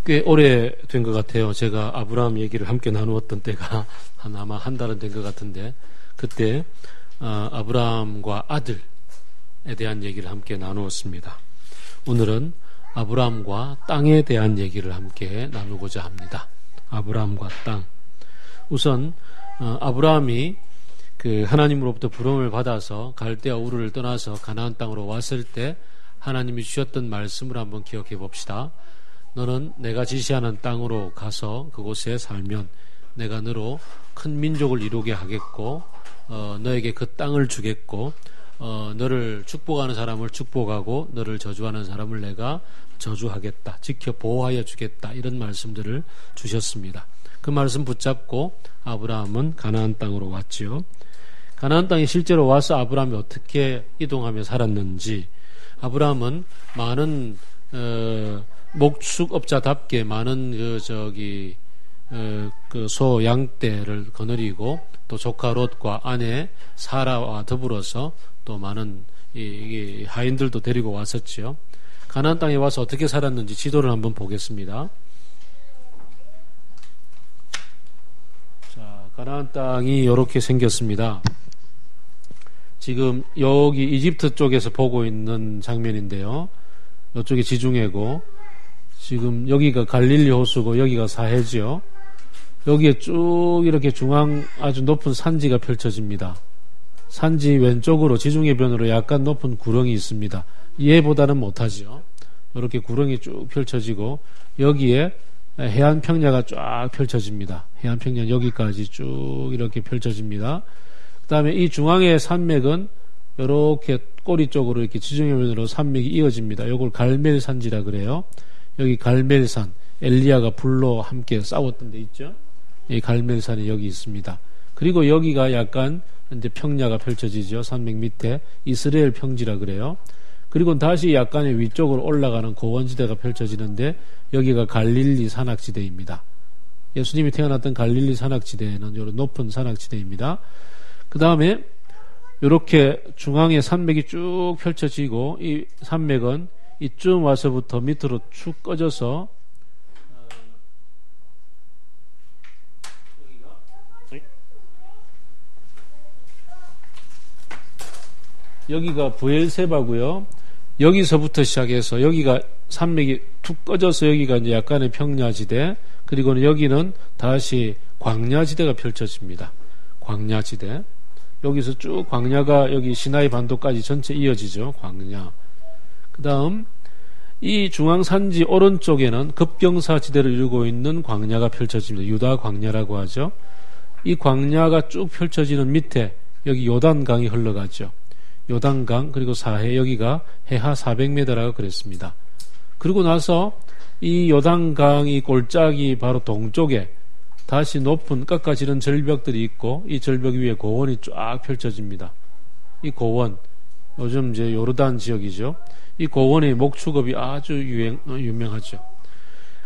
꽤 오래된 것 같아요. 제가 아브라함 얘기를 함께 나누었던 때가 아마 한 달은 된 것 같은데, 그때 아브라함과 아들에 대한 얘기를 함께 나누었습니다. 오늘은 아브라함과 땅에 대한 얘기를 함께 나누고자 합니다. 아브라함과 땅. 우선 아브라함이 그 하나님으로부터 부름을 받아서 갈대아 우르를 떠나서 가나안 땅으로 왔을 때 하나님이 주셨던 말씀을 한번 기억해 봅시다. 너는 내가 지시하는 땅으로 가서 그곳에 살면 내가 너로 큰 민족을 이루게 하겠고 너에게 그 땅을 주겠고 너를 축복하는 사람을 축복하고 너를 저주하는 사람을 내가 저주하겠다. 지켜 보호하여 주겠다. 이런 말씀들을 주셨습니다. 그 말씀 붙잡고 아브라함은 가나안 땅으로 왔지요. 가나안 땅에 실제로 와서 아브라함이 어떻게 이동하며 살았는지, 아브라함은 많은 목축업자답게 많은 그 소 양떼를 거느리고 또 조카 롯과 아내 사라와 더불어서 또 많은 이 하인들도 데리고 왔었지요. 가나안 땅에 와서 어떻게 살았는지 지도를 한번 보겠습니다. 자, 가나안 땅이 이렇게 생겼습니다. 지금 여기 이집트 쪽에서 보고 있는 장면인데요. 이쪽이 지중해고 지금 여기가 갈릴리 호수고 여기가 사해지요. 여기에 쭉 이렇게 중앙 아주 높은 산지가 펼쳐집니다. 산지 왼쪽으로 지중해변으로 약간 높은 구렁이 있습니다. 얘보다는 못하죠. 이렇게 구렁이 쭉 펼쳐지고 여기에 해안 평야가 쫙 펼쳐집니다. 해안 평야 여기까지 쭉 이렇게 펼쳐집니다. 그 다음에 이 중앙의 산맥은 이렇게 꼬리 쪽으로 이렇게 지중해변으로 산맥이 이어집니다. 이걸 갈멜산지라 그래요. 여기 갈멜산, 엘리야가 불로 함께 싸웠던 데 있죠. 이 갈멜산이 여기 있습니다. 그리고 여기가 약간 이제 평야가 펼쳐지죠. 산맥 밑에 이스라엘 평지라 그래요. 그리고 다시 약간의 위쪽으로 올라가는 고원지대가 펼쳐지는데 여기가 갈릴리 산악지대입니다. 예수님이 태어났던 갈릴리 산악지대는 이런 높은 산악지대입니다. 그 다음에 이렇게 중앙에 산맥이 쭉 펼쳐지고 이 산맥은 이쯤 와서부터 밑으로 축 꺼져서 여기가 부엘세바고요. 여기서부터 시작해서 여기가 산맥이 툭 꺼져서 여기가 이제 약간의 평야지대, 그리고는 여기는 다시 광야지대가 펼쳐집니다. 광야지대. 여기서 쭉 광야가 여기 시나이 반도까지 전체 이어지죠. 광야. 그 다음 이 중앙산지 오른쪽에는 급경사지대를 이루고 있는 광야가 펼쳐집니다. 유다 광야라고 하죠. 이 광야가 쭉 펼쳐지는 밑에 여기 요단강이 흘러가죠. 요단강, 그리고 사해, 여기가 해하 400m라고 그랬습니다. 그리고 나서 이 요단강이 골짜기 바로 동쪽에 다시 높은 깎아지른 절벽들이 있고 이 절벽 위에 고원이 쫙 펼쳐집니다. 이 고원, 요즘 이제 요르단 지역이죠. 이 고원의 목축업이 아주 유명하죠.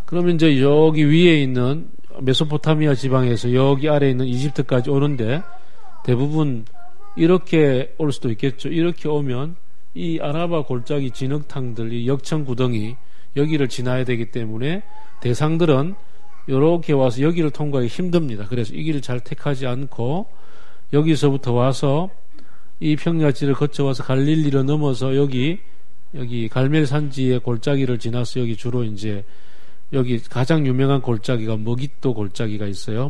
그러면 이제 여기 위에 있는 메소포타미아 지방에서 여기 아래에 있는 이집트까지 오는데 대부분 이렇게 올 수도 있겠죠. 이렇게 오면 이 아라바 골짜기 진흙탕들, 이 역청구덩이 여기를 지나야 되기 때문에 대상들은 이렇게 와서 여기를 통과하기 힘듭니다. 그래서 이 길을 잘 택하지 않고 여기서부터 와서 이 평야지를 거쳐와서 갈릴리로 넘어서 여기 갈멜산지의 골짜기를 지나서 여기 주로 이제 여기 가장 유명한 골짜기가 머깃도 골짜기가 있어요.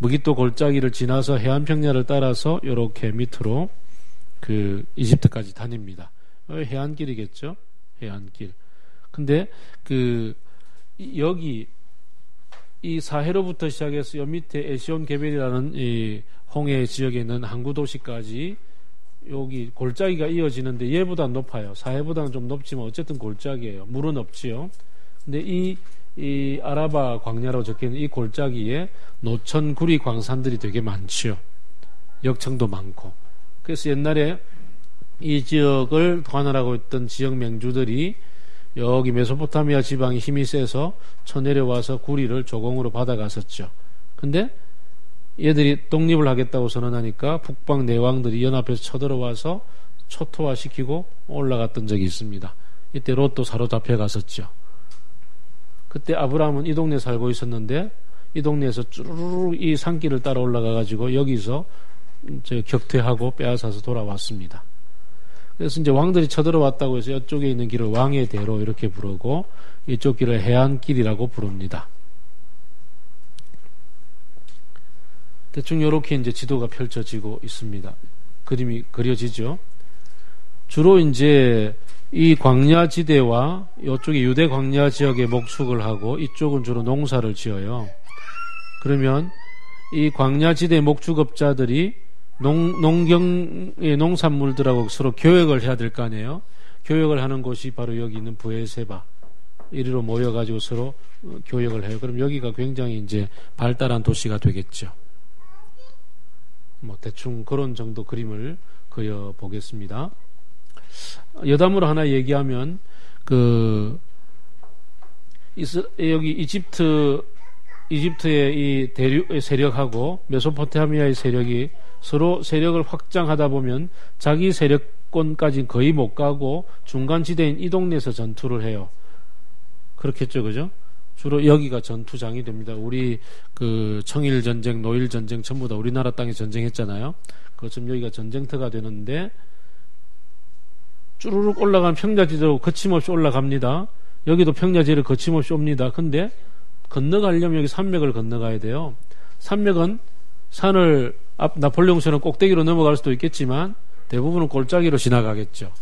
머깃도 골짜기를 지나서 해안평야를 따라서 이렇게 밑으로 그 이집트까지 다닙니다. 해안길이겠죠? 해안길. 근데 여기 이 사해로부터 시작해서 여 밑에 에시온 게벨이라는 이 홍해 지역에 있는 항구 도시까지 여기 골짜기가 이어지는데 얘보다 높아요. 사해보다는 좀 높지만 어쨌든 골짜기예요. 물은 없지요. 근데 이 아라바 광야라고 적혀있는 이 골짜기에 노천 구리 광산들이 되게 많지요. 역청도 많고. 그래서 옛날에 이 지역을 관할하고 있던 지역 맹주들이 여기 메소포타미아 지방이 힘이 세서 쳐내려와서 구리를 조공으로 받아갔었죠. 근데 얘들이 독립을 하겠다고 선언하니까 북방 내왕들이 연합해서 쳐들어와서 초토화시키고 올라갔던 적이 있습니다. 이때 롯도 사로잡혀 갔었죠. 그때 아브라함은 이 동네에 살고 있었는데 이 동네에서 쭈르륵 이 산길을 따라 올라가 가지고 여기서 격퇴하고 빼앗아서 돌아왔습니다. 그래서 이제 왕들이 쳐들어왔다고 해서 이쪽에 있는 길을 왕의 대로 이렇게 부르고 이쪽 길을 해안길이라고 부릅니다. 대충 이렇게 이제 지도가 펼쳐지고 있습니다. 그림이 그려지죠. 주로 이제 이 광야지대와 이쪽에 유대 광야 지역에 목축을 하고 이쪽은 주로 농사를 지어요. 그러면 이 광야지대 목축업자들이 농산물들하고 서로 교역을 해야 될 거 아니에요. 교역을 하는 곳이 바로 여기 있는 브엘세바 이리로 모여가지고 서로 교역을 해요. 그럼 여기가 굉장히 이제 발달한 도시가 되겠죠. 뭐 대충 그런 정도 그림을 그려 보겠습니다. 여담으로 하나 얘기하면 여기 이집트의 이 대륙의 세력하고 메소포타미아의 세력이 서로 세력을 확장하다 보면 자기 세력권까지 거의 못 가고 중간 지대인 이 동네에서 전투를 해요. 그렇겠죠, 그죠? 주로 여기가 전투장이 됩니다. 우리 청일 전쟁, 노일 전쟁 전부 다 우리나라 땅에 전쟁했잖아요. 그것처럼 여기가 전쟁터가 되는데 쭈루룩 올라간 평야지대로 거침없이 올라갑니다. 여기도 평야지대를 거침없이 옵니다. 근데 건너가려면 여기 산맥을 건너가야 돼요. 산맥은 산을 나폴레옹처럼 꼭대기로 넘어갈 수도 있겠지만 대부분은 골짜기로 지나가겠죠.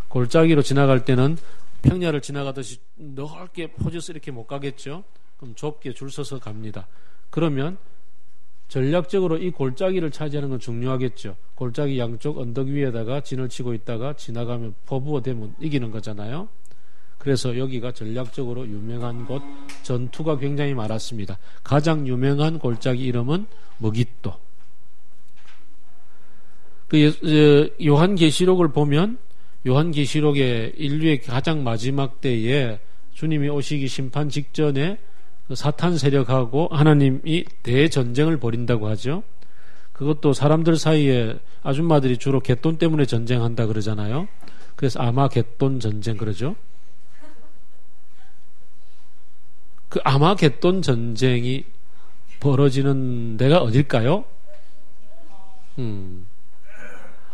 골짜기로 지나갈 때는 평야를 지나가듯이 넓게 포져서 이렇게 못 가겠죠. 그럼 좁게 줄 서서 갑니다. 그러면 전략적으로 이 골짜기를 차지하는 건 중요하겠죠. 골짜기 양쪽 언덕 위에다가 진을 치고 있다가 지나가면 포부어되면 이기는 거잖아요. 그래서 여기가 전략적으로 유명한 곳, 전투가 굉장히 많았습니다. 가장 유명한 골짜기 이름은 머깃도. 요한계시록을 보면 요한계시록의 인류의 가장 마지막 때에 주님이 오시기 심판 직전에 사탄 세력하고 하나님이 대전쟁을 벌인다고 하죠. 그것도 사람들 사이에 아줌마들이 주로 갯돈 때문에 전쟁한다 그러잖아요. 그래서 아마겟돈 전쟁 그러죠. 그 아마겟돈 전쟁이 벌어지는 데가 어딜까요?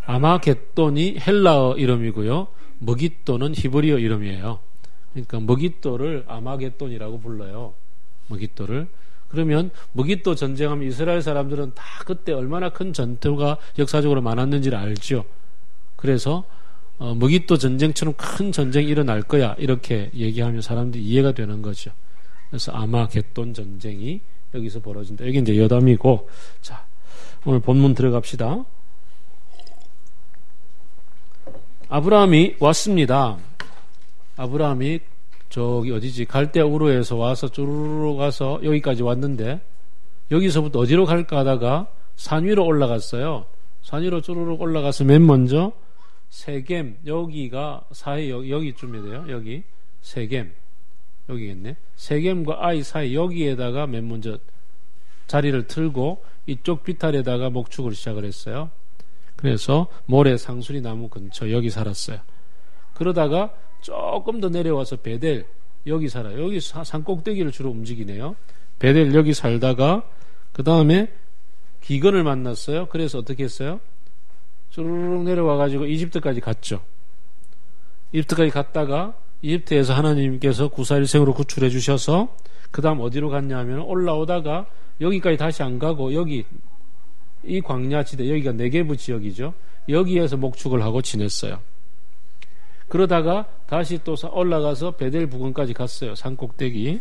아마겟돈이 헬라어 이름이고요. 머깃도는 히브리어 이름이에요. 그러니까 머깃도를 아마겟돈이라고 불러요. 머깃도를. 그러면 머깃도 전쟁하면 이스라엘 사람들은 다 그때 얼마나 큰 전투가 역사적으로 많았는지를 알죠. 그래서 머깃도 전쟁처럼 큰 전쟁이 일어날 거야 이렇게 얘기하면 사람들이 이해가 되는 거죠. 그래서 아마겟돈 전쟁이 여기서 벌어진다. 여기 이제 여담이고, 자 오늘 본문 들어갑시다. 아브라함이 왔습니다. 아브라함이 저기 어디지 갈대아 우르에서 와서 쭈르르 가서 여기까지 왔는데 여기서부터 어디로 갈까 하다가 산 위로 올라갔어요. 산 위로 쭈르륵 올라가서 맨 먼저 세겜, 여기가 사이 여기쯤에 돼요. 여기 세겜 여기겠네. 세겜과 아이 사이 여기에다가 맨 먼저 자리를 틀고 이쪽 비탈에다가 목축을 시작을 했어요. 그래서 모래 상수리 나무 근처 여기 살았어요. 그러다가 조금 더 내려와서 베델 여기 살아요. 여기 산 꼭대기를 주로 움직이네요. 베델 여기 살다가 그 다음에 기근을 만났어요. 그래서 어떻게 했어요? 쭈르륵 내려와가지고 이집트까지 갔죠. 이집트까지 갔다가 이집트에서 하나님께서 구사일생으로 구출해 주셔서 그 다음 어디로 갔냐 하면 올라오다가 여기까지 다시 안 가고 여기 이 광야지대 여기가 네게브 지역이죠. 여기에서 목축을 하고 지냈어요. 그러다가 다시 또 올라가서 베델 부근까지 갔어요. 산 꼭대기.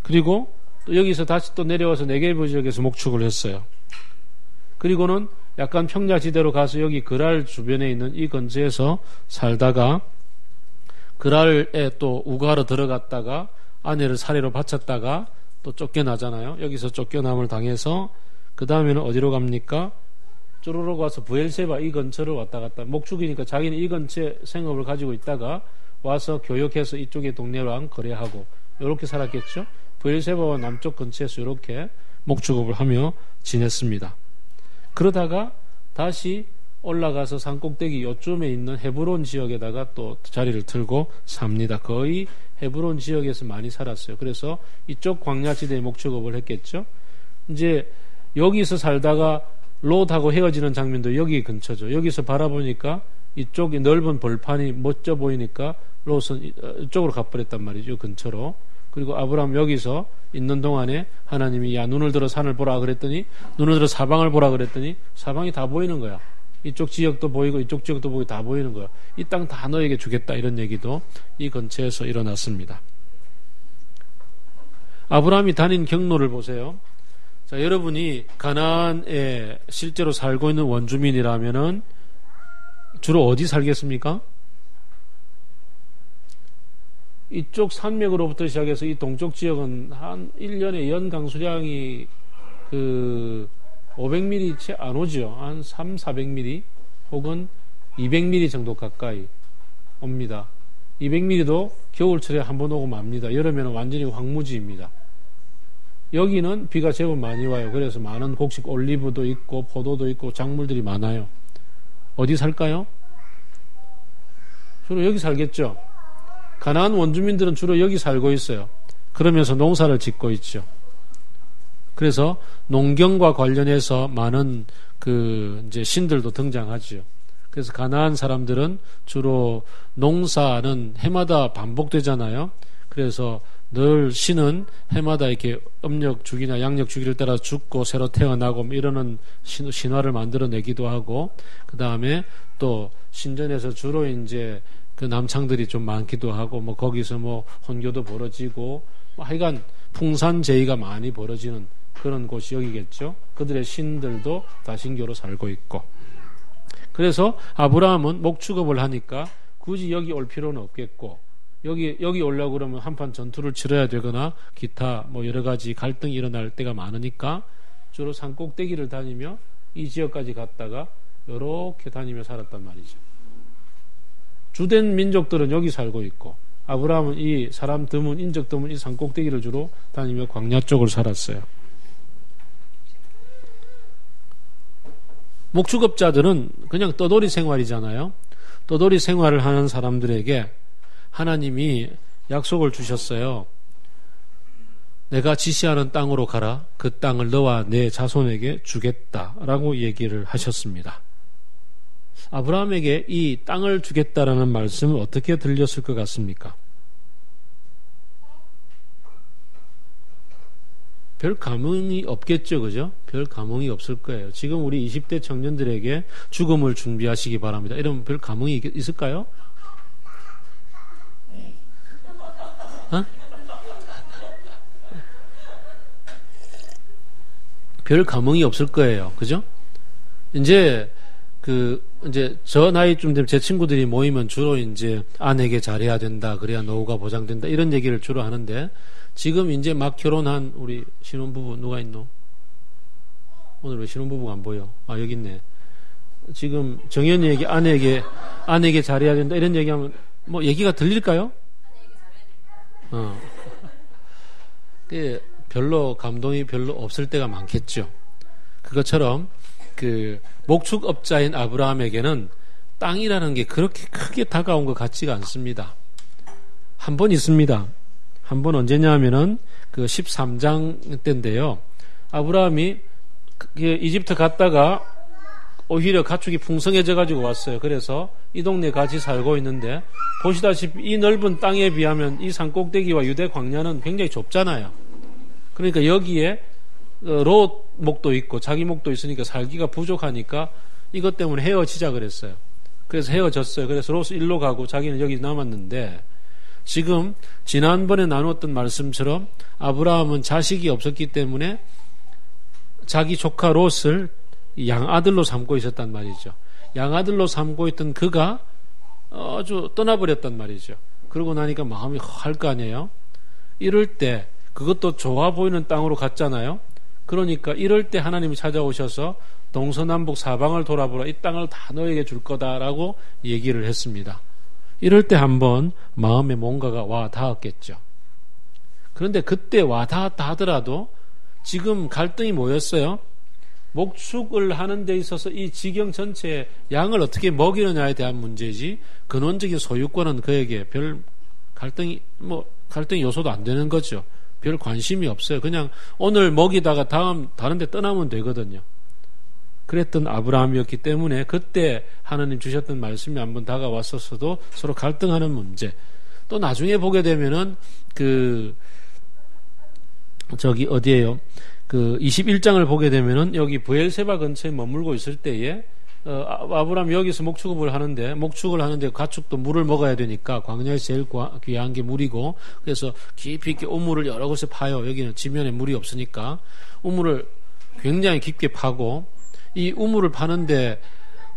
그리고 또 여기서 다시 또 내려와서 네게브 지역에서 목축을 했어요. 그리고는 약간 평야지대로 가서 여기 그랄 주변에 있는 이 근처에서 살다가 그랄에 또 우가로 들어갔다가 아내를 살해로 바쳤다가 또 쫓겨나잖아요. 여기서 쫓겨남을 당해서 그 다음에는 어디로 갑니까? 쪼르륵 와서 브엘세바 이 근처를 왔다 갔다. 목축이니까 자기는 이 근처에 생업을 가지고 있다가 와서 교역해서 이쪽의 동네랑 거래하고 이렇게 살았겠죠. 브엘세바와 남쪽 근처에서 이렇게 목축업을 하며 지냈습니다. 그러다가 다시 올라가서 산꼭대기 요쯤에 있는 헤브론 지역에다가 또 자리를 틀고 삽니다. 거의 헤브론 지역에서 많이 살았어요. 그래서 이쪽 광야지대에 목축업을 했겠죠. 이제 여기서 살다가 롯하고 헤어지는 장면도 여기 근처죠. 여기서 바라보니까 이쪽이 넓은 벌판이 멋져 보이니까 롯은 이쪽으로 가버렸단 말이죠. 근처로. 그리고 아브라함 여기서 있는 동안에 하나님이 야 눈을 들어 산을 보라 그랬더니 눈을 들어 사방을 보라 그랬더니 사방이 다 보이는 거야. 이쪽 지역도 보이고 이쪽 지역도 보이고 다 보이는 거야. 이 땅 다 너에게 주겠다 이런 얘기도 이 근처에서 일어났습니다. 아브라함이 다닌 경로를 보세요. 자, 여러분이 가나안에 실제로 살고 있는 원주민이라면은 주로 어디 살겠습니까? 이쪽 산맥으로부터 시작해서 이 동쪽 지역은 한 1년에 연 강수량이 500mm 채 안 오죠. 한 400mm 혹은 200mm 정도 가까이 옵니다. 200mm도 겨울철에 한 번 오고 맙니다. 여름에는 완전히 황무지입니다. 여기는 비가 제법 많이 와요. 그래서 많은 곡식 올리브도 있고 포도도 있고 작물들이 많아요. 어디 살까요? 주로 여기 살겠죠. 가나안 원주민들은 주로 여기 살고 있어요. 그러면서 농사를 짓고 있죠. 그래서 농경과 관련해서 많은 이제 신들도 등장하죠. 그래서 가나안 사람들은 주로 농사는 해마다 반복되잖아요. 그래서 늘 신은 해마다 이렇게 음력 주기나 양력 주기를 따라 죽고 새로 태어나고 이러는 신화를 만들어내기도 하고, 그 다음에 또 신전에서 주로 이제 그 남창들이 좀 많기도 하고, 거기서 혼교도 벌어지고, 하여간 풍산제의가 많이 벌어지는 그런 곳이 여기겠죠. 그들의 신들도 다 신교로 살고 있고. 그래서 아브라함은 목축업을 하니까 굳이 여기 올 필요는 없겠고, 여기 오려고 그러면 한판 전투를 치러야 되거나 기타 여러 가지 갈등이 일어날 때가 많으니까 주로 산 꼭대기를 다니며 이 지역까지 갔다가 이렇게 다니며 살았단 말이죠. 주된 민족들은 여기 살고 있고, 아브라함은 이 사람 드문, 인적 드문 이 산 꼭대기를 주로 다니며 광야 쪽을 살았어요. 목축업자들은 그냥 떠돌이 생활이잖아요. 떠돌이 생활을 하는 사람들에게 하나님이 약속을 주셨어요. 내가 지시하는 땅으로 가라. 그 땅을 너와 내 자손에게 주겠다라고 얘기를 하셨습니다. 아브라함에게 이 땅을 주겠다라는 말씀은 어떻게 들렸을 것 같습니까? 별 감흥이 없겠죠, 그죠? 별 감흥이 없을 거예요. 지금 우리 20대 청년들에게 죽음을 준비하시기 바랍니다. 이러면 별 감흥이 있을까요? 어? 별 감흥이 없을 거예요. 그죠? 이제 저 나이쯤 되면 제 친구들이 모이면 주로 이제 아내에게 잘해야 된다. 그래야 노후가 보장된다. 이런 얘기를 주로 하는데, 지금 이제 막 결혼한 우리 신혼부부 누가 있노? 오늘 왜 신혼부부가 안 보여? 아, 여기 있네. 지금 정연이에게 아내에게 잘해야 된다. 이런 얘기하면 얘기가 들릴까요? 별로 감동이 별로 없을 때가 많겠죠. 그것처럼 목축업자인 아브라함에게는 땅이라는 게 그렇게 크게 다가온 것 같지가 않습니다. 한 번 있습니다. 한 번 언제냐 하면은 13장 때인데요. 아브라함이 이집트 갔다가 오히려 가축이 풍성해져 가지고 왔어요. 그래서 이 동네에 같이 살고 있는데, 보시다시피 이 넓은 땅에 비하면 이 산꼭대기와 유대 광야는 굉장히 좁잖아요. 그러니까 여기에 롯 목도 있고 자기 목도 있으니까 살기가 부족하니까 이것 때문에 헤어지자 그랬어요. 그래서 헤어졌어요. 그래서 롯은 일로 가고 자기는 여기 남았는데, 지금 지난번에 나눴던 말씀처럼 아브라함은 자식이 없었기 때문에 자기 조카 롯을 양아들로 삼고 있었단 말이죠. 양아들로 삼고 있던 그가 아주 떠나버렸단 말이죠. 그러고 나니까 마음이 할 거 아니에요. 이럴 때 그것도 좋아 보이는 땅으로 갔잖아요. 그러니까 이럴 때 하나님이 찾아오셔서 동서남북 사방을 돌아보라. 이 땅을 다 너에게 줄 거다라고 얘기를 했습니다. 이럴 때 한번 마음에 뭔가가 와 닿았겠죠. 그런데 그때 와 닿았다 하더라도 지금 갈등이 뭐였어요? 목축을 하는 데 있어서 이 지경 전체에 양을 어떻게 먹이느냐에 대한 문제지, 근원적인 소유권은 그에게 별 갈등 요소도 안 되는 거죠. 별 관심이 없어요. 그냥 오늘 먹이다가 다른 데 떠나면 되거든요. 그랬던 아브라함이었기 때문에 그때 하나님 주셨던 말씀이 한번 다가왔었어도 서로 갈등하는 문제. 또 나중에 보게 되면은 어디에요? 21장을 보게 되면은 여기 브엘세바 근처에 머물고 있을 때에 아브라함이 여기서 목축을 하는데 가축도 물을 먹어야 되니까 광야에서 제일 귀한 게 물이고, 그래서 깊이 있게 우물을 여러 곳에 파요. 여기는 지면에 물이 없으니까 우물을 굉장히 깊게 파고, 이 우물을 파는데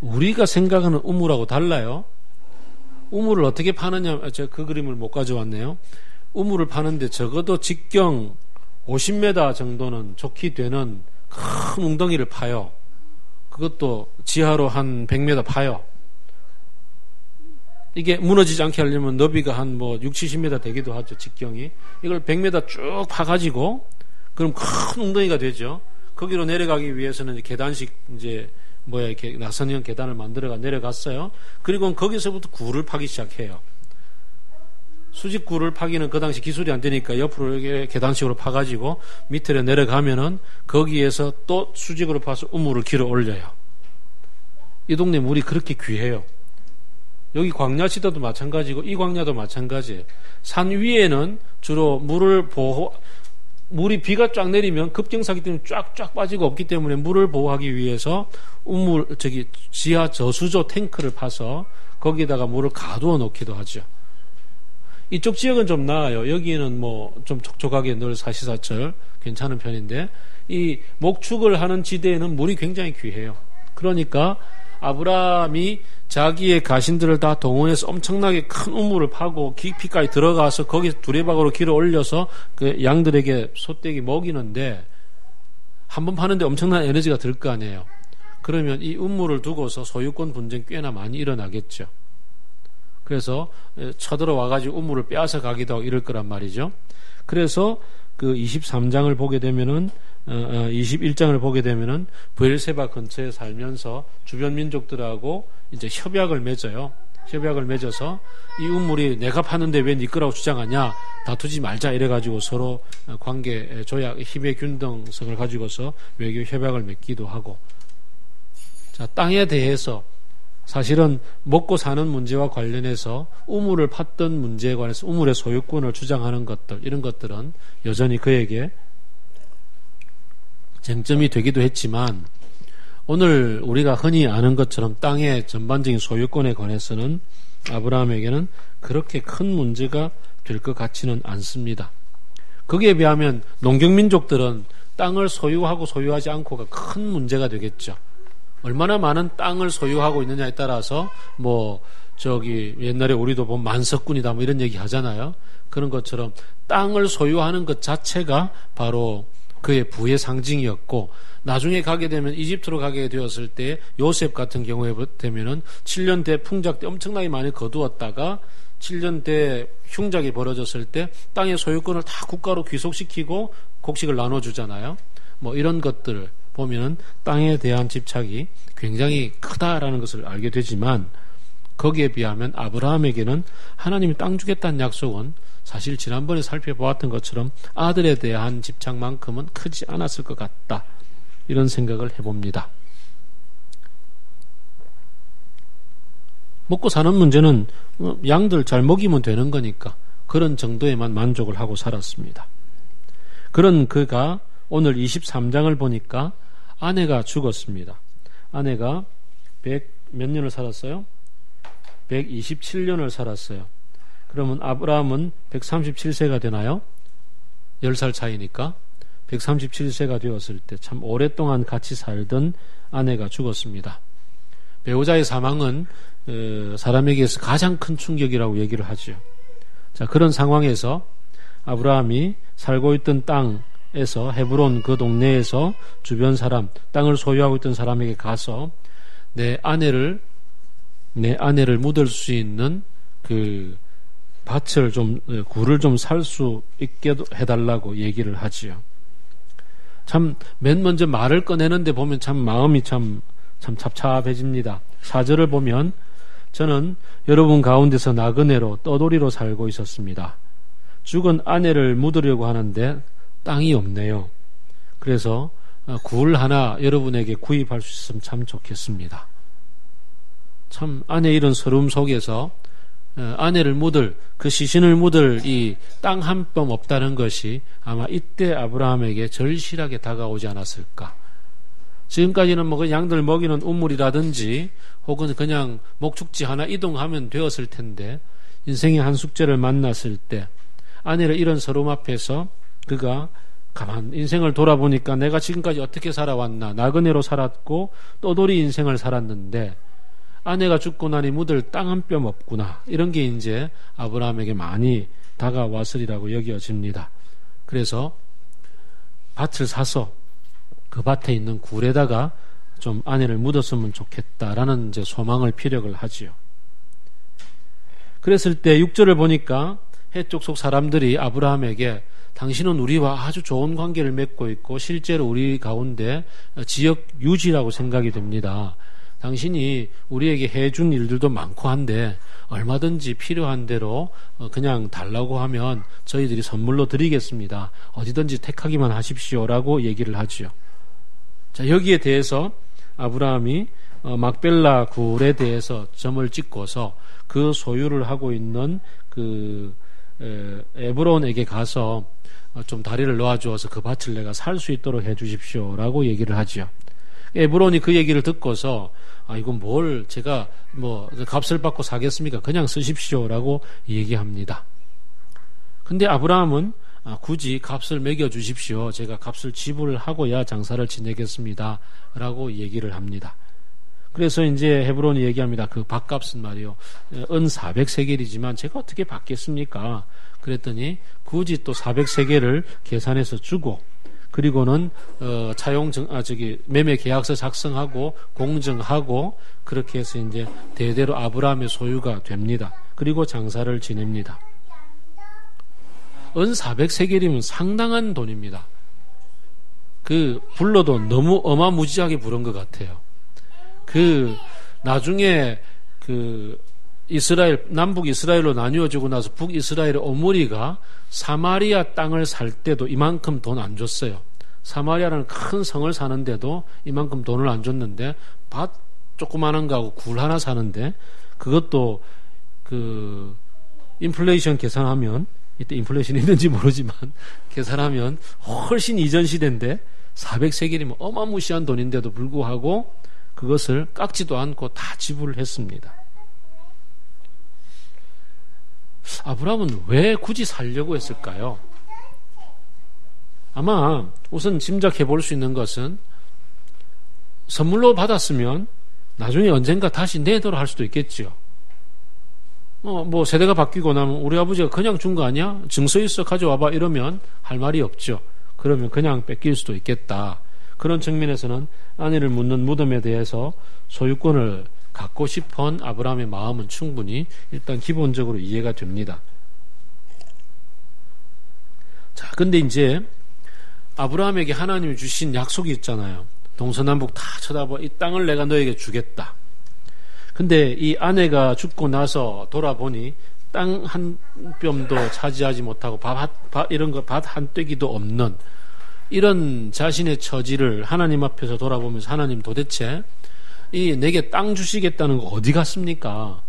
우리가 생각하는 우물하고 달라요. 우물을 어떻게 파느냐, 제가 그 그림을 못 가져왔네요. 우물을 파는데 적어도 직경 50m 정도는 좋게 되는 큰 웅덩이를 파요. 그것도 지하로 한 100m 파요. 이게 무너지지 않게 하려면 너비가 한 6, 70m 되기도 하죠, 직경이. 이걸 100m 쭉 파가지고, 그럼 큰 웅덩이가 되죠. 거기로 내려가기 위해서는 계단식, 이렇게 나선형 계단을 내려갔어요. 그리고 거기서부터 굴을 파기 시작해요. 수직굴을 파기는 그 당시 기술이 안 되니까 옆으로 이렇게 계단식으로 파가지고 밑으로 내려가면은 거기에서 또 수직으로 파서 우물을 길어 올려요. 이 동네 물이 그렇게 귀해요. 여기 광야시도도 마찬가지고 이 광야도 마찬가지예요. 산 위에는 주로 물이 비가 쫙 내리면 급경사기 때문에 쫙쫙 빠지고 없기 때문에 물을 보호하기 위해서 지하 저수조 탱크를 파서 거기다가 물을 가두어 놓기도 하죠. 이쪽 지역은 좀 나아요. 여기는 좀 촉촉하게 늘 사시사철 괜찮은 편인데, 이 목축을 하는 지대에는 물이 굉장히 귀해요. 그러니까 아브라함이 자기의 가신들을 다 동원해서 엄청나게 큰 우물을 파고 깊이까지 들어가서 거기서 두레박으로 길을 올려서 그 양들에게 소떼기 먹이는데, 한번 파는데 엄청난 에너지가 들 거 아니에요. 그러면 이 우물을 두고서 소유권 분쟁 꽤나 많이 일어나겠죠. 그래서 쳐들어와가지고 우물을 빼앗아 가기도 하고 이럴 거란 말이죠. 그래서 그 23장을 보게 되면은 21장을 보게 되면은 브엘세바 근처에 살면서 주변 민족들하고 이제 협약을 맺어요. 협약을 맺어서 이 우물이 내가 파는데 왜 네 거라고 주장하냐, 다투지 말자 이래가지고 서로 관계 조약 힘의 균등성을 가지고서 외교 협약을 맺기도 하고. 자, 땅에 대해서 사실은 먹고 사는 문제와 관련해서 우물을 팠던 문제에 관해서 우물의 소유권을 주장하는 것들, 이런 것들은 여전히 그에게 쟁점이 되기도 했지만, 오늘 우리가 흔히 아는 것처럼 땅의 전반적인 소유권에 관해서는 아브라함에게는 그렇게 큰 문제가 될 것 같지는 않습니다. 거기에 비하면 농경민족들은 땅을 소유하고 소유하지 않고가 큰 문제가 되겠죠. 얼마나 많은 땅을 소유하고 있느냐에 따라서 옛날에 우리도 보면 만석군이다 이런 얘기 하잖아요. 그런 것처럼 땅을 소유하는 것 자체가 바로 그의 부의 상징이었고, 나중에 가게 되면 이집트로 가게 되었을 때 요셉 같은 경우에 되면은 7년 대 풍작 때 엄청나게 많이 거두었다가 7년 대 흉작이 벌어졌을 때 땅의 소유권을 다 국가로 귀속시키고 곡식을 나눠주잖아요. 이런 것들을 보면은 땅에 대한 집착이 굉장히 크다라는 것을 알게 되지만, 거기에 비하면 아브라함에게는 하나님이 땅 주겠다는 약속은 사실 지난번에 살펴보았던 것처럼 아들에 대한 집착만큼은 크지 않았을 것 같다, 이런 생각을 해봅니다. 먹고 사는 문제는 양들 잘 먹이면 되는 거니까 그런 정도에만 만족을 하고 살았습니다. 그런 그가 오늘 23장을 보니까 아내가 죽었습니다. 아내가 몇 년을 살았어요? 127년을 살았어요. 그러면 아브라함은 137세가 되나요? 10살 차이니까 137세가 되었을 때 참 오랫동안 같이 살던 아내가 죽었습니다. 배우자의 사망은 사람에게서 가장 큰 충격이라고 얘기를 하죠. 자, 그런 상황에서 아브라함이 살고 있던 땅에서 헤브론 그 동네에서 주변 사람, 땅을 소유하고 있던 사람에게 가서 내 아내를 묻을 수 있는 그 밭을 굴을 좀 살 수 있게 해달라고 얘기를 하지요. 참, 맨 먼저 말을 꺼내는데 보면 참 마음이 참 찹찹해집니다. 4절을 보면 저는 여러분 가운데서 나그네로 떠돌이로 살고 있었습니다. 죽은 아내를 묻으려고 하는데 땅이 없네요. 그래서 굴 하나 여러분에게 구입할 수 있으면 참 좋겠습니다. 참 아내 이런 서러움 속에서 아내를 묻을, 그 시신을 묻을 이 땅 한 뼘 없다는 것이 아마 이때 아브라함에게 절실하게 다가오지 않았을까. 지금까지는 뭐 양들 먹이는 우물이라든지 혹은 그냥 목축지 하나 이동하면 되었을 텐데, 인생의 한 숙제를 만났을 때 아내를 이런 서러움 앞에서 그가 가만 인생을 돌아보니까 내가 지금까지 어떻게 살아왔나, 나그네로 살았고 떠돌이 인생을 살았는데 아내가 죽고 나니 묻을 땅 한 뼘 없구나, 이런 게 이제 아브라함에게 많이 다가왔으리라고 여겨집니다. 그래서 밭을 사서 그 밭에 있는 굴에다가 좀 아내를 묻었으면 좋겠다라는 이제 소망을 피력을 하지요. 그랬을 때 6절을 보니까 해쪽 속 사람들이 아브라함에게 당신은 우리와 아주 좋은 관계를 맺고 있고 실제로 우리 가운데 지역 유지라고 생각이 됩니다. 당신이 우리에게 해준 일들도 많고 한데 얼마든지 필요한 대로 그냥 달라고 하면 저희들이 선물로 드리겠습니다. 어디든지 택하기만 하십시오라고 얘기를 하죠. 자, 여기에 대해서 아브라함이 막벨라 굴에 대해서 점을 찍고서 그 소유를 하고 있는 그 에브론에게 가서 좀 다리를 놓아주어서 그 밭을 내가 살 수 있도록 해 주십시오라고 얘기를 하죠. 에브론이 그 얘기를 듣고서 이건 뭘 제가 뭐 값을 받고 사겠습니까? 그냥 쓰십시오라고 얘기합니다. 근데 아브라함은 굳이 값을 매겨 주십시오. 제가 값을 지불을 하고야 장사를 지내겠습니다. 라고 얘기를 합니다. 그래서 이제 헤브론이 얘기합니다. 그 밭값은 말이요, 은 400세겔이지만 제가 어떻게 받겠습니까? 그랬더니 굳이 또 400세겔을 계산해서 주고, 그리고는 매매 계약서 작성하고 공증하고, 그렇게 해서 이제 대대로 아브라함의 소유가 됩니다. 그리고 장사를 지냅니다. 은 400세겔이면 상당한 돈입니다. 불러도 너무 어마무지하게 부른 것 같아요. 나중에 남북 이스라엘로 나뉘어지고 나서 북이스라엘의 오므리가 사마리아 땅을 살 때도 이만큼 돈 안 줬어요. 사마리아라는 큰 성을 사는데도 이만큼 돈을 안 줬는데, 밭 조그마한 거하고 굴 하나 사는데, 그것도 인플레이션 계산하면, 이때 인플레이션이 있는지 모르지만 계산하면 훨씬 이전 시대인데 400세겔이면 어마무시한 돈인데도 불구하고 그것을 깎지도 않고 다 지불을 했습니다. 아브라함은 왜 굳이 살려고 했을까요? 아마 우선 짐작해 볼 수 있는 것은, 선물로 받았으면 나중에 언젠가 다시 내도록 할 수도 있겠죠. 뭐 세대가 바뀌고 나면 우리 아버지가 그냥 준 거 아니야? 증서 있어 가져와봐 이러면 할 말이 없죠. 그러면 그냥 뺏길 수도 있겠다. 그런 측면에서는 아내를 묻는 무덤에 대해서 소유권을 갖고 싶은 아브라함의 마음은 충분히 일단 기본적으로 이해가 됩니다. 자, 근데 이제 아브라함에게 하나님이 주신 약속이 있잖아요. 동서남북 다 쳐다봐, 이 땅을 내가 너에게 주겠다. 근데 이 아내가 죽고 나서 돌아보니 땅 한 뼘도 차지하지 못하고 이런 거 밭 한 떼기도 없는 이런 자신의 처지를 하나님 앞에서 돌아보면서, 하나님 도대체 내게 땅 주시겠다는 거 어디 갔습니까?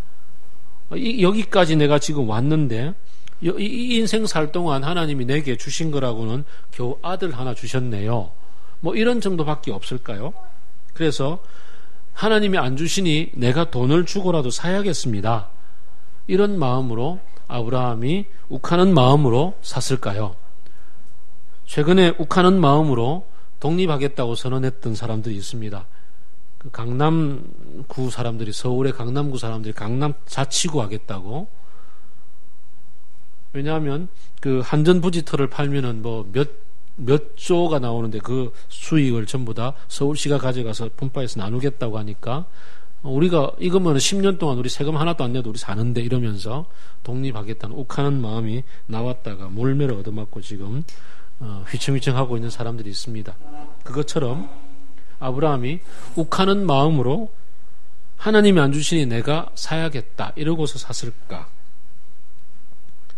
여기까지 내가 지금 왔는데 이 인생 살 동안 하나님이 내게 주신 거라고는 겨우 아들 하나 주셨네요. 뭐 이런 정도밖에 없을까요? 그래서 하나님이 안 주시니 내가 돈을 주고라도 사야겠습니다. 이런 마음으로 아브라함이 욱하는 마음으로 샀을까요? 최근에 욱하는 마음으로 독립하겠다고 선언했던 사람들이 있습니다. 강남구 사람들이, 서울의 강남구 사람들이 강남 자치구 하겠다고. 왜냐하면 한전부지터를 팔면은 몇 조가 나오는데 그 수익을 전부 다 서울시가 가져가서 분파해서 나누겠다고 하니까, 우리가 이거면 10년 동안 우리 세금 하나도 안 내도 우리 사는데 이러면서 독립하겠다는 욱하는 마음이 나왔다가 몰매를 얻어맞고 지금 휘청휘청하고 있는 사람들이 있습니다. 그것처럼 아브라함이 욱하는 마음으로 하나님이 안 주시니 내가 사야겠다 이러고서 샀을까?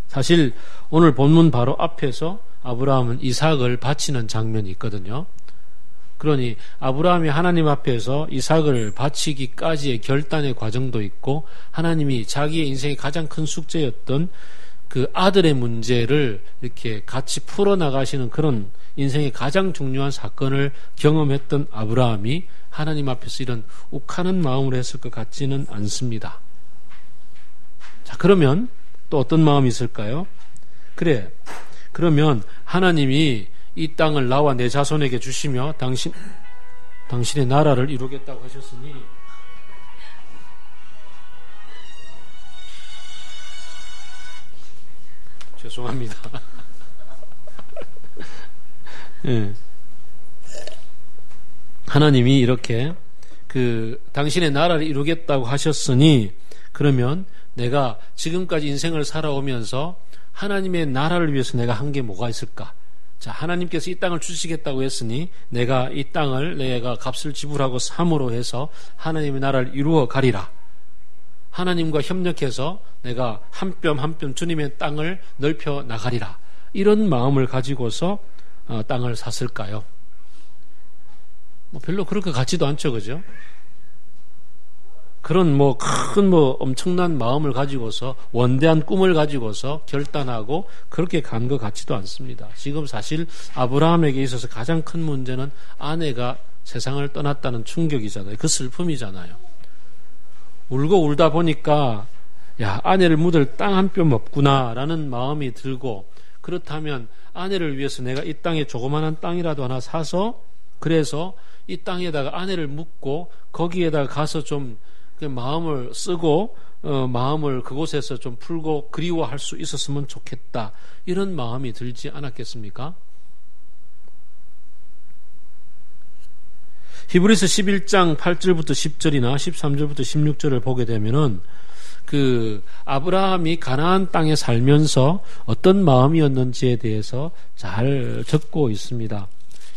사실 오늘 본문 바로 앞에서 아브라함은 이삭을 바치는 장면이 있거든요. 그러니 아브라함이 하나님 앞에서 이삭을 바치기까지의 결단의 과정도 있고, 하나님이 자기의 인생의 가장 큰 숙제였던 그 아들의 문제를 이렇게 같이 풀어나가시는 그런 인생의 가장 중요한 사건을 경험했던 아브라함이 하나님 앞에서 이런 욱하는 마음으로 했을 것 같지는 않습니다. 자, 그러면 또 어떤 마음이 있을까요? 그래, 그러면 하나님이 이 땅을 나와 내 자손에게 주시며 당신의 나라를 이루겠다고 하셨으니 죄송합니다. 네. 하나님이 이렇게 당신의 나라를 이루겠다고 하셨으니, 그러면 내가 지금까지 인생을 살아오면서 하나님의 나라를 위해서 내가 한 게 뭐가 있을까? 자, 하나님께서 이 땅을 주시겠다고 했으니 내가 이 땅을 내가 값을 지불하고 삼으로 해서 하나님의 나라를 이루어 가리라. 하나님과 협력해서 내가 한 뼘 한 뼘 주님의 땅을 넓혀 나가리라. 이런 마음을 가지고서 땅을 샀을까요? 별로 그럴 것 같지도 않죠, 그죠? 그런 큰 엄청난 마음을 가지고서, 원대한 꿈을 가지고서 결단하고 그렇게 간 것 같지도 않습니다. 지금 사실 아브라함에게 있어서 가장 큰 문제는 아내가 세상을 떠났다는 충격이잖아요. 그 슬픔이잖아요. 울고 울다 보니까 야, 아내를 묻을 땅 한 뼘 없구나라는 마음이 들고, 그렇다면 아내를 위해서 내가 이 땅에 조그마한 땅이라도 하나 사서, 그래서 이 땅에다가 아내를 묻고 거기에다가 가서 좀 마음을 쓰고 마음을 그곳에서 좀 풀고 그리워할 수 있었으면 좋겠다, 이런 마음이 들지 않았겠습니까? 히브리서 11장 8절부터 10절이나 13절부터 16절을 보게 되면은 아브라함이 가나안 땅에 살면서 어떤 마음이었는지에 대해서 잘 적고 있습니다.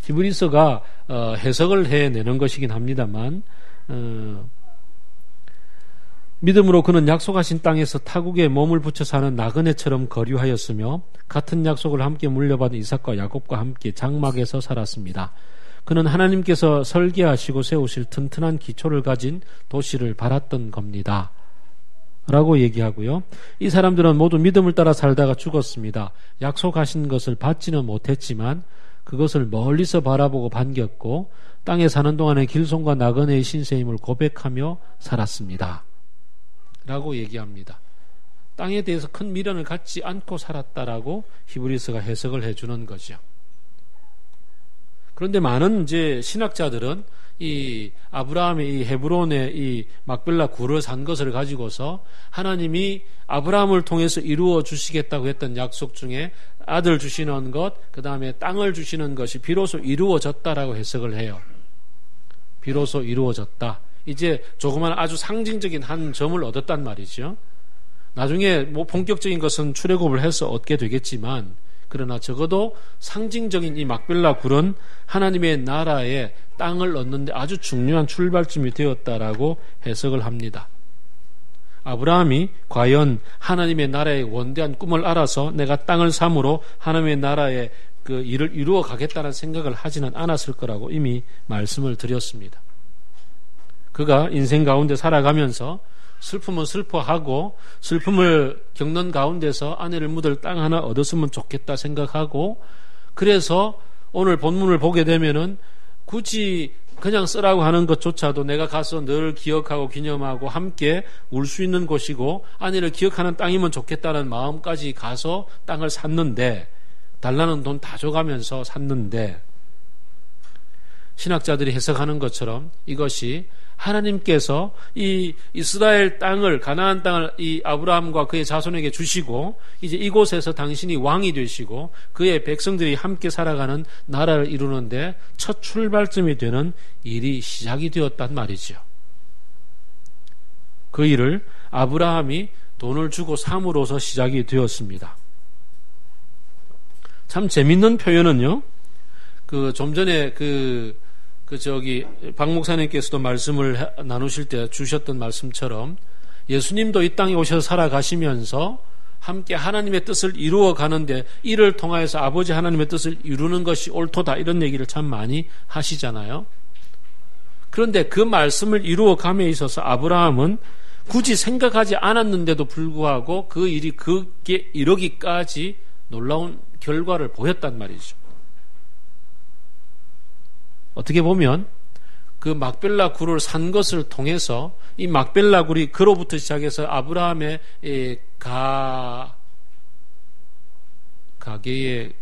히브리서가 해석을 해내는 것이긴 합니다만, 믿음으로 그는 약속하신 땅에서 타국에 몸을 붙여 사는 나그네처럼 거류하였으며 같은 약속을 함께 물려받은 이삭과 야곱과 함께 장막에서 살았습니다. 그는 하나님께서 설계하시고 세우실 튼튼한 기초를 가진 도시를 바랐던 겁니다. 라고 얘기하고요. 이 사람들은 모두 믿음을 따라 살다가 죽었습니다. 약속하신 것을 받지는 못했지만 그것을 멀리서 바라보고 반겼고 땅에 사는 동안에 길손과 나그네의 신세임을 고백하며 살았습니다. 라고 얘기합니다. 땅에 대해서 큰 미련을 갖지 않고 살았다라고 히브리서가 해석을 해주는 거죠. 그런데 많은 이제 신학자들은 이 아브라함의 이 헤브론의 이 막벨라 굴을 산 것을 가지고서 하나님이 아브라함을 통해서 이루어 주시겠다고 했던 약속 중에 아들 주시는 것, 그 다음에 땅을 주시는 것이 비로소 이루어졌다라고 해석을 해요. 비로소 이루어졌다. 이제 조그만 아주 상징적인 한 점을 얻었단 말이죠. 나중에 본격적인 것은 출애굽을 해서 얻게 되겠지만, 그러나 적어도 상징적인 이 막벨라 굴은 하나님의 나라에 땅을 얻는데 아주 중요한 출발점이 되었다라고 해석을 합니다. 아브라함이 과연 하나님의 나라의 원대한 꿈을 알아서 내가 땅을 삼으로 하나님의 나라의 그 일을 이루어 가겠다는 생각을 하지는 않았을 거라고 이미 말씀을 드렸습니다. 그가 인생 가운데 살아가면서 슬픔은 슬퍼하고 슬픔을 겪는 가운데서 아내를 묻을 땅 하나 얻었으면 좋겠다 생각하고, 그래서 오늘 본문을 보게 되면은 굳이 그냥 쓰라고 하는 것조차도 내가 가서 늘 기억하고 기념하고 함께 울 수 있는 곳이고 아내를 기억하는 땅이면 좋겠다는 마음까지 가서 땅을 샀는데, 달라는 돈 다 줘가면서 샀는데, 신학자들이 해석하는 것처럼 이것이 하나님께서 이 이스라엘 땅을, 가나안 땅을 이 아브라함과 그의 자손에게 주시고 이제 이곳에서 당신이 왕이 되시고 그의 백성들이 함께 살아가는 나라를 이루는데 첫 출발점이 되는 일이 시작이 되었단 말이죠. 그 일을 아브라함이 돈을 주고 삼으로서 시작이 되었습니다. 참 재밌는 표현은요, 좀 전에 박 목사님께서도 말씀을 나누실 때 주셨던 말씀처럼 예수님도 이 땅에 오셔서 살아가시면서 함께 하나님의 뜻을 이루어 가는데 이를 통하여서 아버지 하나님의 뜻을 이루는 것이 옳도다 이런 얘기를 참 많이 하시잖아요. 그런데 그 말씀을 이루어 감에 있어서 아브라함은 굳이 생각하지 않았는데도 불구하고 그 일이 그게 이르기까지 놀라운 결과를 보였단 말이죠. 어떻게 보면 그 막벨라 굴을 산 것을 통해서 이 막벨라 굴이 그로부터 시작해서 아브라함의 가게의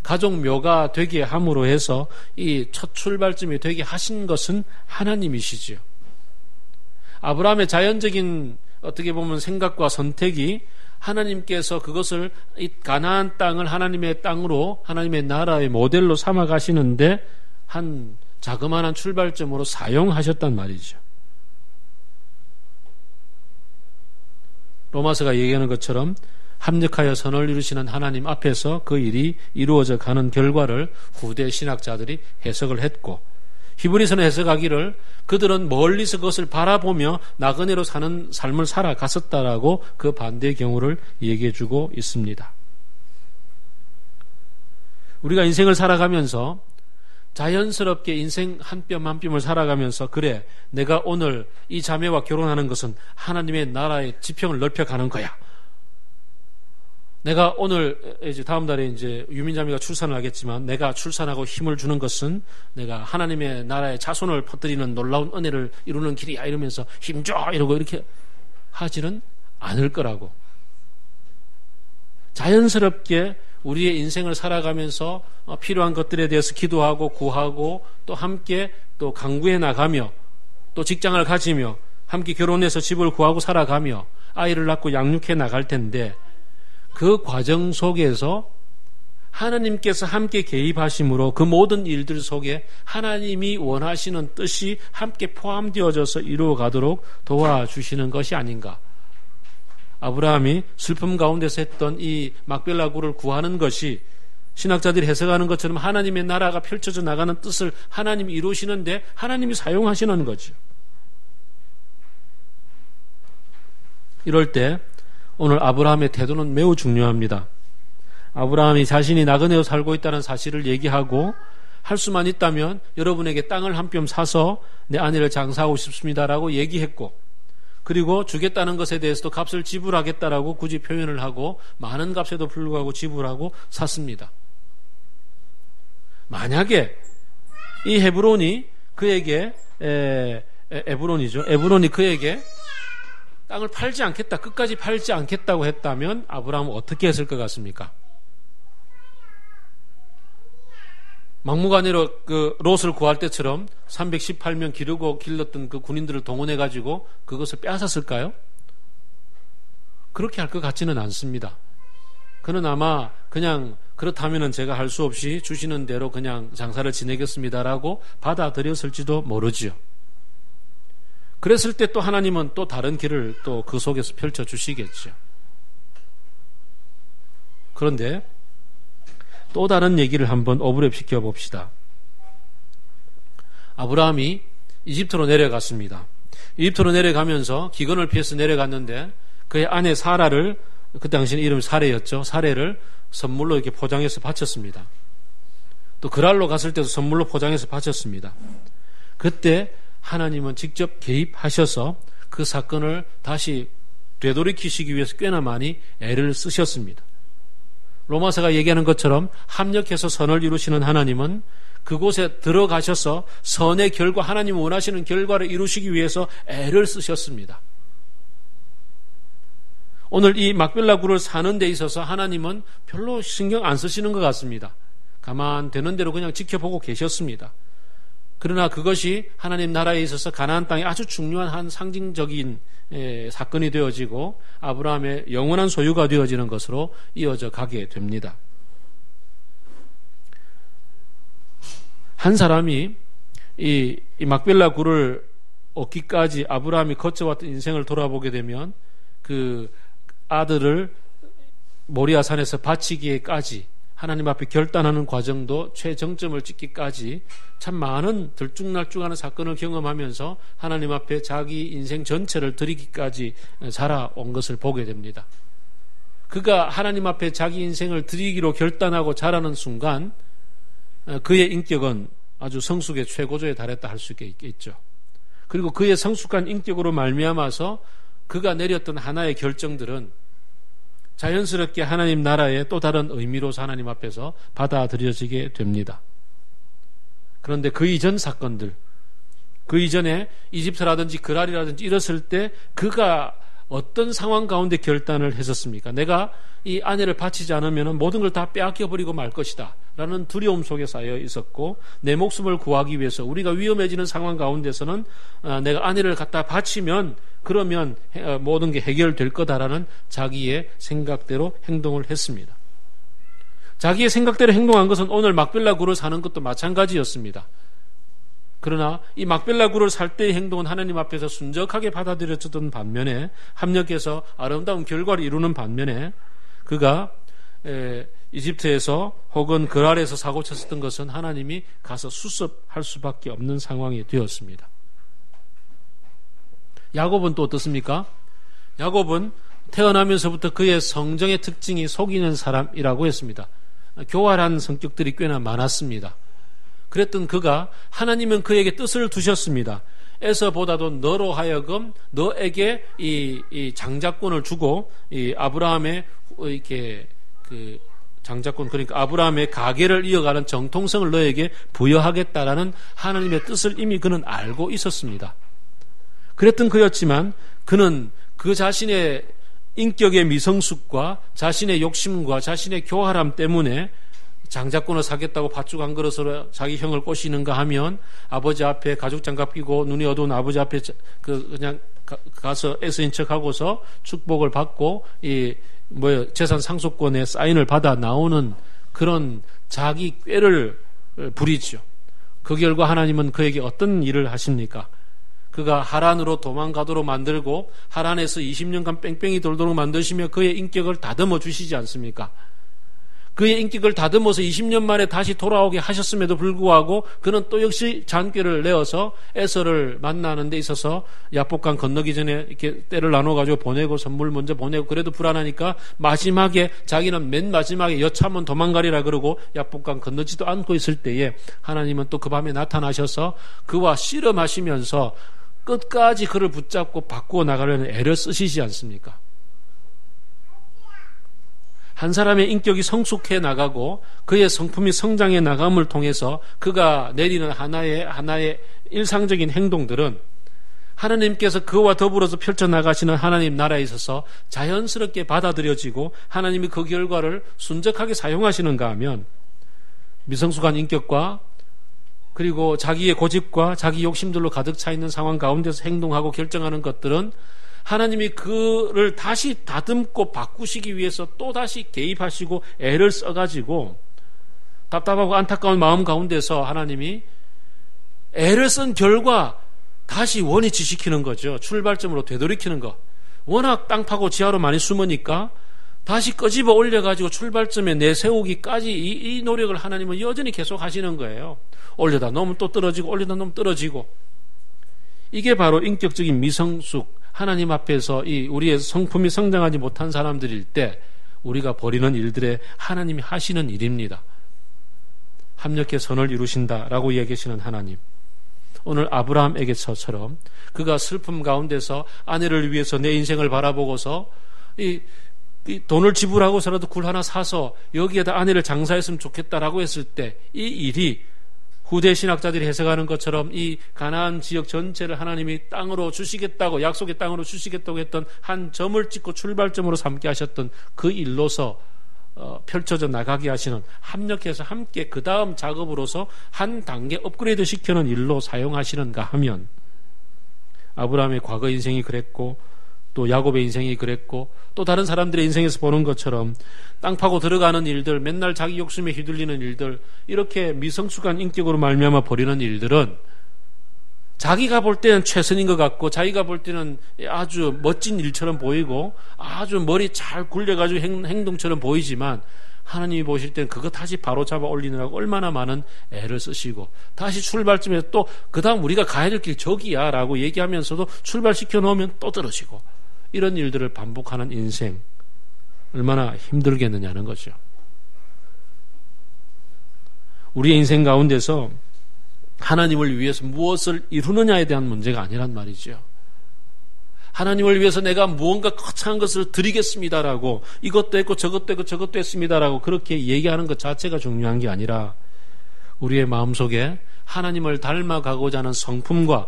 가족묘가 되게 함으로 해서 이 첫 출발점이 되게 하신 것은 하나님이시지요. 아브라함의 자연적인 어떻게 보면 생각과 선택이 하나님께서 그것을 이 가나안 땅을 하나님의 땅으로 하나님의 나라의 모델로 삼아 가시는데 한 자그마한 출발점으로 사용하셨단 말이죠. 로마서가 얘기하는 것처럼 합력하여 선을 이루시는 하나님 앞에서 그 일이 이루어져 가는 결과를 후대 신학자들이 해석을 했고, 히브리서는 해석하기를 그들은 멀리서 그것을 바라보며 나그네로 사는 삶을 살아갔었다라고 그 반대의 경우를 얘기해주고 있습니다. 우리가 인생을 살아가면서 자연스럽게 인생 한 뼘 한 뼘을 살아가면서 그래, 내가 오늘 이 자매와 결혼하는 것은 하나님의 나라의 지평을 넓혀가는 거야. 내가 오늘 이제 다음 달에 이제 유민자매가 출산을 하겠지만 내가 출산하고 힘을 주는 것은 내가 하나님의 나라의 자손을 퍼뜨리는 놀라운 은혜를 이루는 길이야 이러면서 힘줘 이러고 이렇게 하지는 않을 거라고. 자연스럽게 우리의 인생을 살아가면서 필요한 것들에 대해서 기도하고 구하고 또 함께 또 강구해 나가며 또 직장을 가지며 함께 결혼해서 집을 구하고 살아가며 아이를 낳고 양육해 나갈 텐데, 그 과정 속에서 하나님께서 함께 개입하심으로 그 모든 일들 속에 하나님이 원하시는 뜻이 함께 포함되어져서 이루어가도록 도와주시는 것이 아닌가. 아브라함이 슬픔 가운데서 했던 이 막벨라 굴을 구하는 것이 신학자들이 해석하는 것처럼 하나님의 나라가 펼쳐져 나가는 뜻을 하나님이 이루시는데 하나님이 사용하시는 거죠. 이럴 때 오늘 아브라함의 태도는 매우 중요합니다. 아브라함이 자신이 나그네로 살고 있다는 사실을 얘기하고 할 수만 있다면 여러분에게 땅을 한 뼘 사서 내 아내를 장사하고 싶습니다라고 얘기했고, 그리고 주겠다는 것에 대해서도 값을 지불하겠다라고 굳이 표현을 하고 많은 값에도 불구하고 지불하고 샀습니다. 만약에 이 헤브론이 그에게 에브론이 그에게 땅을 팔지 않겠다, 끝까지 팔지 않겠다고 했다면 아브라함은 어떻게 했을 것 같습니까? 막무가내로 그 롯을 구할 때처럼 318명 기르고 길렀던 그 군인들을 동원해가지고 그것을 빼앗았을까요? 그렇게 할 것 같지는 않습니다. 그는 아마 그냥 그렇다면은 제가 할 수 없이 주시는 대로 그냥 장사를 지내겠습니다라고 받아들였을지도 모르지요. 그랬을 때 또 하나님은 또 다른 길을 또 그 속에서 펼쳐주시겠죠. 그런데 또 다른 얘기를 한번 오버랩 시켜봅시다. 아브라함이 이집트로 내려갔습니다. 이집트로 내려가면서 기근을 피해서 내려갔는데 그의 아내 사라를, 그 당시는 이름이 사레였죠. 사레를 선물로 이렇게 포장해서 바쳤습니다. 또 그랄로 갔을 때도 선물로 포장해서 바쳤습니다. 그때 하나님은 직접 개입하셔서 그 사건을 다시 되돌이키시기 위해서 꽤나 많이 애를 쓰셨습니다. 로마서가 얘기하는 것처럼 합력해서 선을 이루시는 하나님은 그곳에 들어가셔서 선의 결과, 하나님 원하시는 결과를 이루시기 위해서 애를 쓰셨습니다. 오늘 이 막벨라 굴을 사는 데 있어서 하나님은 별로 신경 안 쓰시는 것 같습니다. 가만 되는 대로 그냥 지켜보고 계셨습니다. 그러나 그것이 하나님 나라에 있어서 가나안 땅에 아주 중요한 한 상징적인 사건이 되어지고 아브라함의 영원한 소유가 되어지는 것으로 이어져 가게 됩니다. 한 사람이 이 막벨라 굴을 얻기까지 아브라함이 거쳐왔던 인생을 돌아보게 되면 그 아들을 모리아 산에서 바치기에까지 하나님 앞에 결단하는 과정도 최정점을 찍기까지 참 많은 들쭉날쭉하는 사건을 경험하면서 하나님 앞에 자기 인생 전체를 드리기까지 자라온 것을 보게 됩니다. 그가 하나님 앞에 자기 인생을 드리기로 결단하고 자라는 순간 그의 인격은 아주 성숙의 최고조에 달했다 할 수 있겠죠. 그리고 그의 성숙한 인격으로 말미암아서 그가 내렸던 하나의 결정들은 자연스럽게 하나님 나라의 또 다른 의미로서 하나님 앞에서 받아들여지게 됩니다. 그런데 그 이전 사건들, 그 이전에 이집트라든지 그랄이라든지 이랬을 때 그가 어떤 상황 가운데 결단을 했었습니까? 내가 이 아내를 바치지 않으면 모든 걸 다 빼앗겨버리고 말 것이다 라는 두려움 속에 쌓여 있었고, 내 목숨을 구하기 위해서 우리가 위험해지는 상황 가운데서는 내가 아내를 갖다 바치면 그러면 모든 게 해결될 거다라는 자기의 생각대로 행동을 했습니다. 자기의 생각대로 행동한 것은 오늘 막벨라 굴을 사는 것도 마찬가지였습니다. 그러나 이 막벨라 굴을 살 때의 행동은 하나님 앞에서 순적하게 받아들여졌던 반면에, 합력해서 아름다운 결과를 이루는 반면에, 그가 이집트에서 혹은 그랄에서 사고쳤었던 것은 하나님이 가서 수습할 수밖에 없는 상황이 되었습니다. 야곱은 또 어떻습니까? 야곱은 태어나면서부터 그의 성정의 특징이 속이는 사람이라고 했습니다. 교활한 성격들이 꽤나 많았습니다. 그랬던 그가 하나님은 그에게 뜻을 두셨습니다. 에서보다도 너로 하여금 너에게 이 장자권을 주고, 이 아브라함의 이렇게 그 장자권, 그러니까 아브라함의 가계를 이어가는 정통성을 너에게 부여하겠다라는 하나님의 뜻을 이미 그는 알고 있었습니다. 그랬던 그였지만 그는 그 자신의 인격의 미성숙과 자신의 욕심과 자신의 교활함 때문에 장자권을 사겠다고 팥죽 한 그릇으로 자기 형을 꼬시는가 하면 아버지 앞에 가죽장갑 끼고 눈이 어두운 아버지 앞에 그냥 가서 애서인 척하고서 축복을 받고 재산 상속권의 사인을 받아 나오는 그런 자기 꾀를 부리죠. 그 결과 하나님은 그에게 어떤 일을 하십니까? 그가 하란으로 도망가도록 만들고 하란에서 20년간 뺑뺑이 돌도록 만드시며 그의 인격을 다듬어 주시지 않습니까? 그의 인격을 다듬어서 20년 만에 다시 돌아오게 하셨음에도 불구하고 그는 또 역시 잔꾀를 내어서 에서를 만나는 데 있어서 야복강 건너기 전에 이렇게 때를 나눠가지고 보내고 선물 먼저 보내고, 그래도 불안하니까 마지막에 자기는 맨 마지막에 여차하면 도망가리라 그러고 야복강 건너지도 않고 있을 때에 하나님은 또 그 밤에 나타나셔서 그와 씨름하시면서 끝까지 그를 붙잡고 바꾸어 나가려는 애를 쓰시지 않습니까? 한 사람의 인격이 성숙해 나가고 그의 성품이 성장해 나감을 통해서 그가 내리는 하나의 일상적인 행동들은 하나님께서 그와 더불어서 펼쳐나가시는 하나님 나라에 있어서 자연스럽게 받아들여지고 하나님이 그 결과를 순적하게 사용하시는가 하면, 미성숙한 인격과 그리고 자기의 고집과 자기 욕심들로 가득 차 있는 상황 가운데서 행동하고 결정하는 것들은 하나님이 그를 다시 다듬고 바꾸시기 위해서 또 다시 개입하시고 애를 써가지고 답답하고 안타까운 마음 가운데서 하나님이 애를 쓴 결과 다시 원위치시키는 거죠. 출발점으로 되돌이키는 거. 워낙 땅 파고 지하로 많이 숨으니까 다시 끄집어 올려가지고 출발점에 내세우기까지 이 노력을 하나님은 여전히 계속 하시는 거예요. 올려다 놓으면 또 떨어지고 올려다 놓으면 떨어지고. 이게 바로 인격적인 미성숙, 하나님 앞에서 우리의 성품이 성장하지 못한 사람들일 때 우리가 벌이는 일들에 하나님이 하시는 일입니다. 합력해 선을 이루신다라고 얘기하시는 하나님. 오늘 아브라함에게서처럼 그가 슬픔 가운데서 아내를 위해서 내 인생을 바라보고서 이 돈을 지불하고서라도 굴 하나 사서 여기에다 아내를 장사했으면 좋겠다라고 했을 때 이 일이 후대 신학자들이 해석하는 것처럼 이 가나안 지역 전체를 하나님이 땅으로 주시겠다고, 약속의 땅으로 주시겠다고 했던 한 점을 찍고 출발점으로 삼게 하셨던 그 일로서 펼쳐져 나가게 하시는, 합력해서 함께 그 다음 작업으로서 한 단계 업그레이드 시키는 일로 사용하시는가 하면, 아브라함의 과거 인생이 그랬고 또 야곱의 인생이 그랬고 또 다른 사람들의 인생에서 보는 것처럼 땅 파고 들어가는 일들, 맨날 자기 욕심에 휘둘리는 일들, 이렇게 미성숙한 인격으로 말미암아 벌이는 일들은 자기가 볼 때는 최선인 것 같고 자기가 볼 때는 아주 멋진 일처럼 보이고 아주 머리 잘 굴려가지고 행동처럼 보이지만 하나님이 보실 때는 그거 다시 바로잡아 올리느라고 얼마나 많은 애를 쓰시고 다시 출발점에 또 그 다음 우리가 가야 될 길 저기야 라고 얘기하면서도 출발시켜 놓으면 또 떨어지고 이런 일들을 반복하는 인생 얼마나 힘들겠느냐는 거죠. 우리의 인생 가운데서 하나님을 위해서 무엇을 이루느냐에 대한 문제가 아니란 말이죠. 하나님을 위해서 내가 무언가 거창한 것을 드리겠습니다라고 이것도 했고 저것도 했고 저것도 했습니다라고 그렇게 얘기하는 것 자체가 중요한 게 아니라 우리의 마음속에 하나님을 닮아가고자 하는 성품과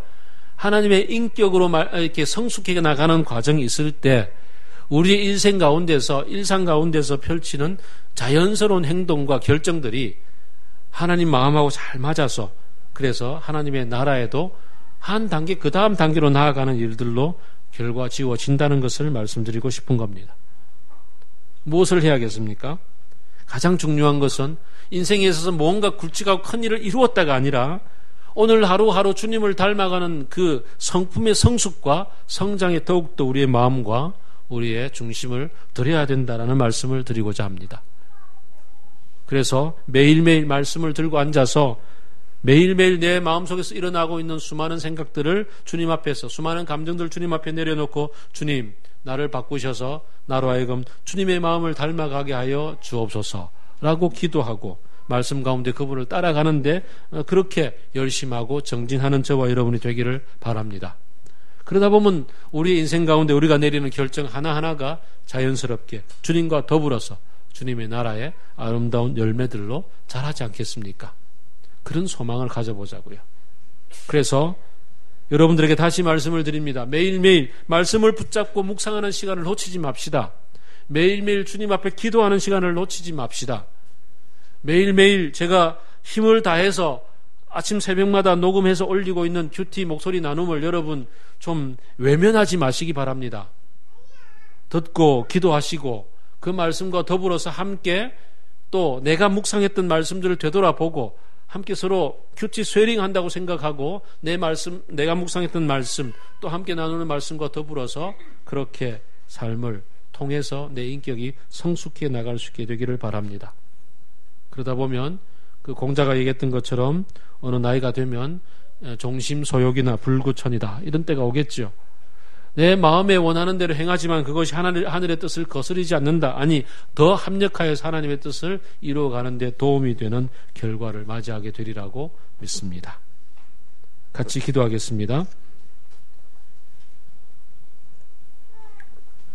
하나님의 인격으로 이렇게 성숙해 나가는 과정이 있을 때 우리의 일상 가운데서 펼치는 자연스러운 행동과 결정들이 하나님 마음하고 잘 맞아서 그래서 하나님의 나라에도 한 단계 그 다음 단계로 나아가는 일들로 결과 지워진다는 것을 말씀드리고 싶은 겁니다. 무엇을 해야겠습니까? 가장 중요한 것은 인생에 있어서 뭔가 굵직하고 큰 일을 이루었다가 아니라 오늘 하루하루 주님을 닮아가는 그 성품의 성숙과 성장에 더욱더 우리의 마음과 우리의 중심을 들여야 된다는 말씀을 드리고자 합니다. 그래서 매일매일 말씀을 들고 앉아서 매일매일 내 마음속에서 일어나고 있는 수많은 생각들을 주님 앞에서 수많은 감정들을 주님 앞에 내려놓고 주님 나를 바꾸셔서 나로 하여금 주님의 마음을 닮아가게 하여 주옵소서라고 기도하고 말씀 가운데 그분을 따라가는데 그렇게 열심하고 정진하는 저와 여러분이 되기를 바랍니다. 그러다 보면 우리의 인생 가운데 우리가 내리는 결정 하나하나가 자연스럽게 주님과 더불어서 주님의 나라의 아름다운 열매들로 자라지 않겠습니까? 그런 소망을 가져보자고요. 그래서 여러분들에게 다시 말씀을 드립니다. 매일매일 말씀을 붙잡고 묵상하는 시간을 놓치지 맙시다. 매일매일 주님 앞에 기도하는 시간을 놓치지 맙시다. 매일매일 제가 힘을 다해서 아침 새벽마다 녹음해서 올리고 있는 큐티 목소리 나눔을 여러분 좀 외면하지 마시기 바랍니다. 듣고 기도하시고 그 말씀과 더불어서 함께 또 내가 묵상했던 말씀들을 되돌아보고 함께 서로 큐티 쉐어링 한다고 생각하고 내가 묵상했던 말씀 또 함께 나누는 말씀과 더불어서 그렇게 삶을 통해서 내 인격이 성숙해 나갈 수 있게 되기를 바랍니다. 그러다 보면 그 공자가 얘기했던 것처럼 어느 나이가 되면 종심소욕이나 불구천이다 이런 때가 오겠죠. 내 마음에 원하는 대로 행하지만 그것이 하늘의 뜻을 거스르지 않는다. 아니 더 합력하여서 하나님의 뜻을 이루어가는 데 도움이 되는 결과를 맞이하게 되리라고 믿습니다. 같이 기도하겠습니다.